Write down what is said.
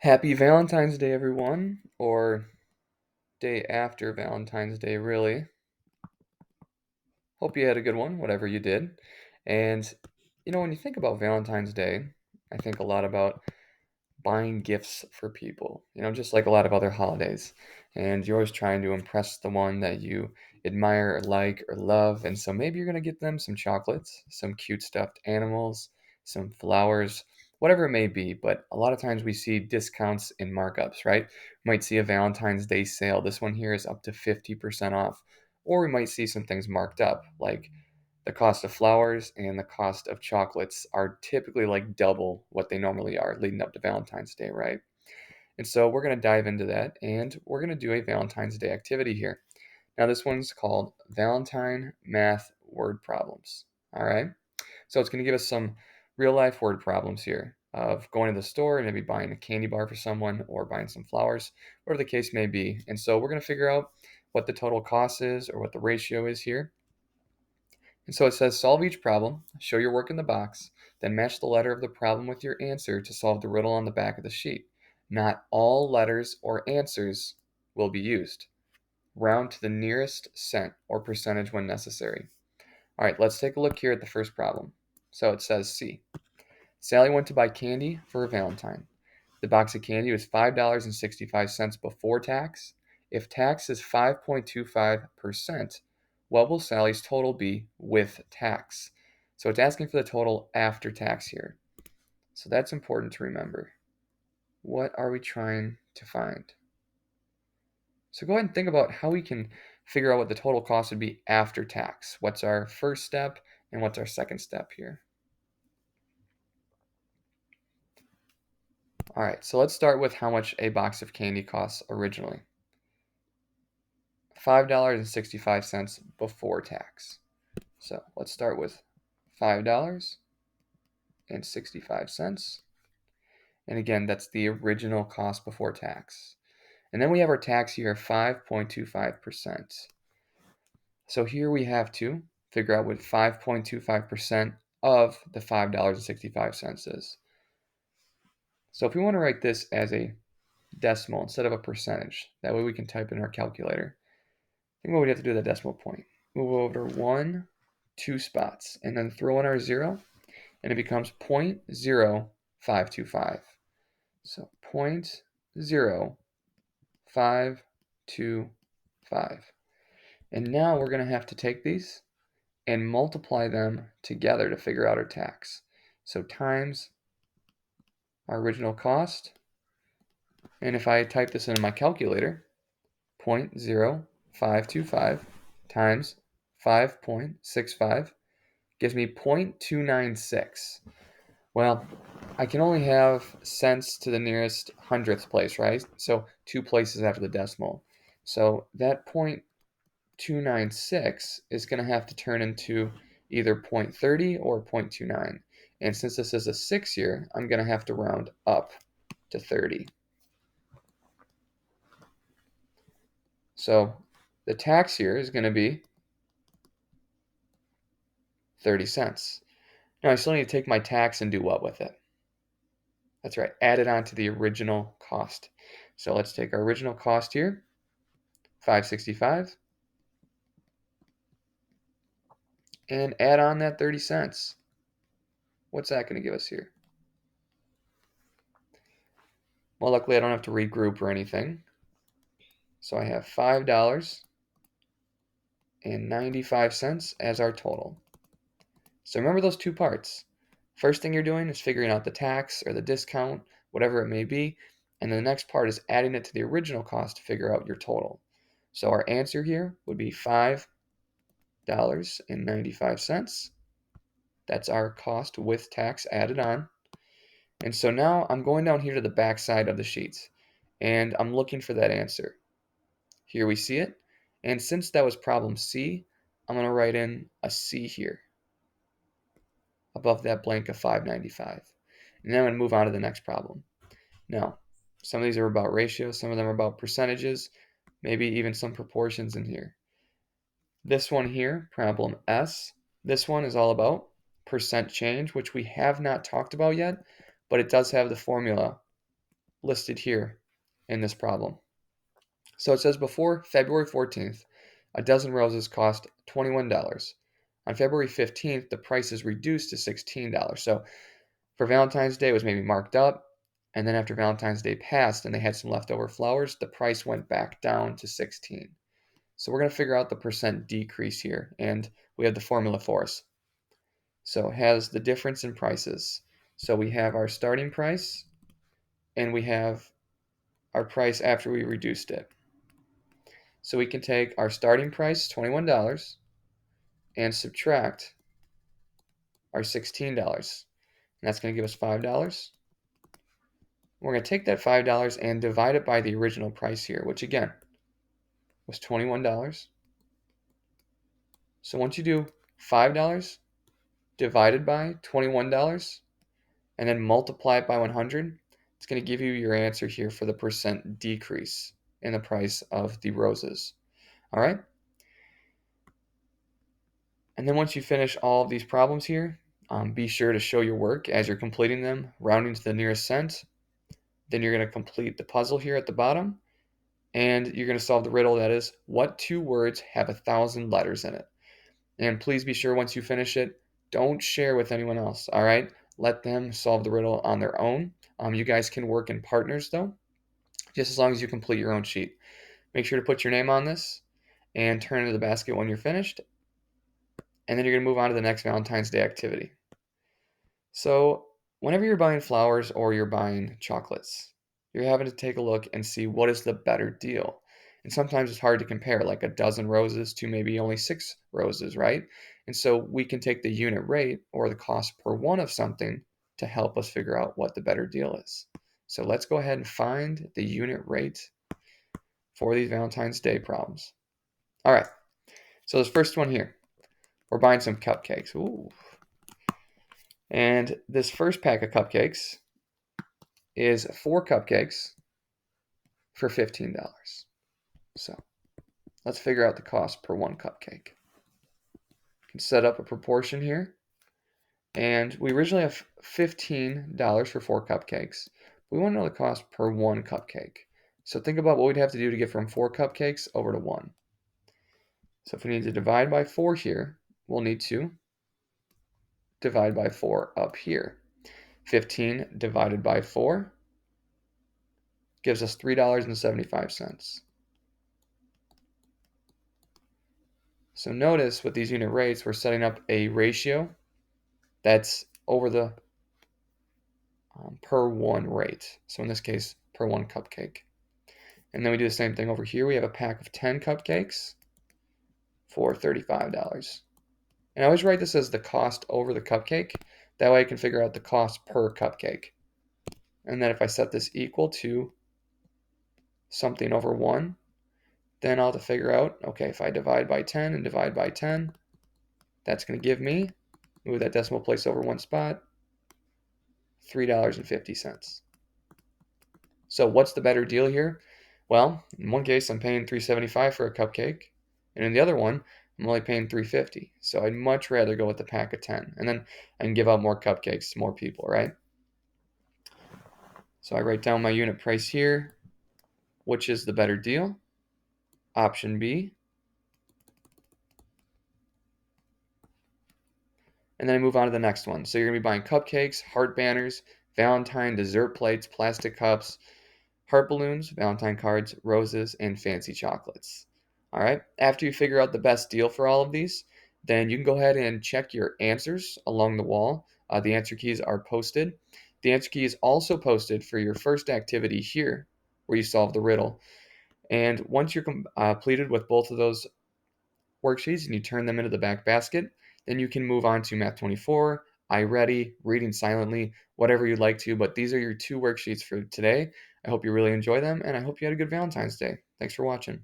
Happy Valentine's Day, everyone, or day after Valentine's Day, really. Hope you had a good one, whatever you did. And, when you think about Valentine's Day, I think a lot about buying gifts for people, just like a lot of other holidays. And you're always trying to impress the one that you admire or like or love. And so maybe you're going to get them some chocolates, some cute stuffed animals, some flowers, whatever it may be. But a lot of times we see discounts and markups, right? We might see a Valentine's Day sale. This one here is up to 50% off. Or we might see some things marked up, like the cost of flowers and the cost of chocolates are typically like double what they normally are leading up to Valentine's Day, right? And so we're going to dive into that and we're going to do a Valentine's Day activity here. Now, this one's called Valentine Math Word Problems. All right. So it's going to give us some real life word problems here of going to the store and maybe buying a candy bar for someone or buying some flowers, whatever the case may be. And so we're going to figure out what the total cost is or what the ratio is here. And so it says solve each problem, show your work in the box, then match the letter of the problem with your answer to solve the riddle on the back of the sheet. Not all letters or answers will be used. Round to the nearest cent or percentage when necessary. All right, let's take a look here at the first problem. So it says C. Sally went to buy candy for her Valentine. The box of candy was $5.65 before tax. If tax is 5.25%, what will Sally's total be with tax? So it's asking for the total after tax here. So that's important to remember. What are we trying to find? So go ahead and think about how we can figure out what the total cost would be after tax. What's our first step and what's our second step here? All right, so let's start with how much a box of candy costs originally. $5.65 before tax. So let's start with $5.65. And again, that's the original cost before tax. And then we have our tax here of 5.25%. So here we have to figure out what 5.25% of the $5.65 is. So if we want to write this as a decimal instead of a percentage, that way we can type in our calculator. I think what we have to do at the decimal point. Move over one, two spots, and then throw in our zero, and it becomes 0.0525. So 0.0525. And now we're going to have to take these and multiply them together to figure out our tax. So times our original cost, and if I type this into my calculator, 0.0525 times 5.65 gives me 0.296. Well, I can only have cents to the nearest hundredth place, right? So two places after the decimal. So that 0.296 is going to have to turn into either 0.30 or 0.29. And since this is a 6 year, I'm going to have to round up to 30. So the tax here is going to be 30 cents. Now I still need to take my tax and do what with it? That's right, add it on to the original cost. So let's take our original cost here, 565, and add on that 30 cents. What's that going to give us here? Well, luckily I don't have to regroup or anything. So I have $5.95 as our total. So remember those two parts. First thing you're doing is figuring out the tax or the discount, whatever it may be, and then the next part is adding it to the original cost to figure out your total. So our answer here would be $5.95. That's our cost with tax added on. And so now I'm going down here to the back side of the sheet, and I'm looking for that answer. Here we see it. And since that was problem C, I'm going to write in a C here above that blank of 595. And then I'm going to move on to the next problem. Now, some of these are about ratios, some of them are about percentages, maybe even some proportions in here. This one here, problem S, this one is all about percent change, which we have not talked about yet, but it does have the formula listed here in this problem. So it says before February 14th, a dozen roses cost $21. On February 15th, the price is reduced to $16. So for Valentine's Day, it was maybe marked up. And then after Valentine's Day passed and they had some leftover flowers, the price went back down to 16. So we're going to figure out the percent decrease here. And we have the formula for us. So it has the difference in prices. So we have our starting price and we have our price after we reduced it. So we can take our starting price, $21, and subtract our $16. And that's going to give us $5. We're going to take that $5 and divide it by the original price here, which again was $21. So once you do $5 divided by $21 and then multiply it by 100, it's going to give you your answer here for the percent decrease in the price of the roses. All right? And then once you finish all of these problems here, be sure to show your work as you're completing them, rounding to the nearest cent. Then you're going to complete the puzzle here at the bottom, and you're going to solve the riddle that is, what two words have 1,000 letters in it? And please be sure once you finish it, don't share with anyone else, all right? Let them solve the riddle on their own. You guys can work in partners, though, just as long as you complete your own sheet. Make sure to put your name on this and turn it to the basket when you're finished. And then you're going to move on to the next Valentine's Day activity. So, whenever you're buying flowers or you're buying chocolates, you're having to take a look and see what is the better deal. And sometimes it's hard to compare, like a dozen roses to maybe only 6 roses, right? And so we can take the unit rate or the cost per one of something to help us figure out what the better deal is. So let's go ahead and find the unit rate for these Valentine's Day problems. All right, so this first one here, we're buying some cupcakes. Ooh. And this first pack of cupcakes is 4 cupcakes for $15. So let's figure out the cost per one cupcake. You can set up a proportion here. And we originally have $15 for 4 cupcakes. We want to know the cost per one cupcake. So think about what we'd have to do to get from 4 cupcakes over to 1. So if we need to divide by 4 here, we'll need to divide by 4 up here. 15 divided by 4 gives us $3.75. So notice with these unit rates, we're setting up a ratio that's over the per one rate. So in this case, per one cupcake. And then we do the same thing over here. We have a pack of 10 cupcakes for $35. And I always write this as the cost over the cupcake. That way I can figure out the cost per cupcake. And then if I set this equal to something over 1, then I'll have to figure out, okay, if I divide by 10 and divide by 10, that's going to give me, move that decimal place over 1 spot, $3.50. So what's the better deal here? Well, in one case I'm paying $3.75 for a cupcake, and in the other one I'm only paying $3.50. So I'd much rather go with the pack of 10, and then I can give out more cupcakes to more people, right? So I write down my unit price here. Which is the better deal? Option B. And then I move on to the next one. So you're going to be buying cupcakes, heart banners, Valentine dessert plates, plastic cups, heart balloons, Valentine cards, roses, and fancy chocolates. All right. After you figure out the best deal for all of these, then you can go ahead and check your answers along the wall. The answer keys are posted. The answer key is also posted for your first activity here, where you solve the riddle. And once you're completed with both of those worksheets and you turn them into the back basket, then you can move on to Math 24, iReady, Reading Silently, whatever you'd like to. But these are your 2 worksheets for today. I hope you really enjoy them, and I hope you had a good Valentine's Day. Thanks for watching.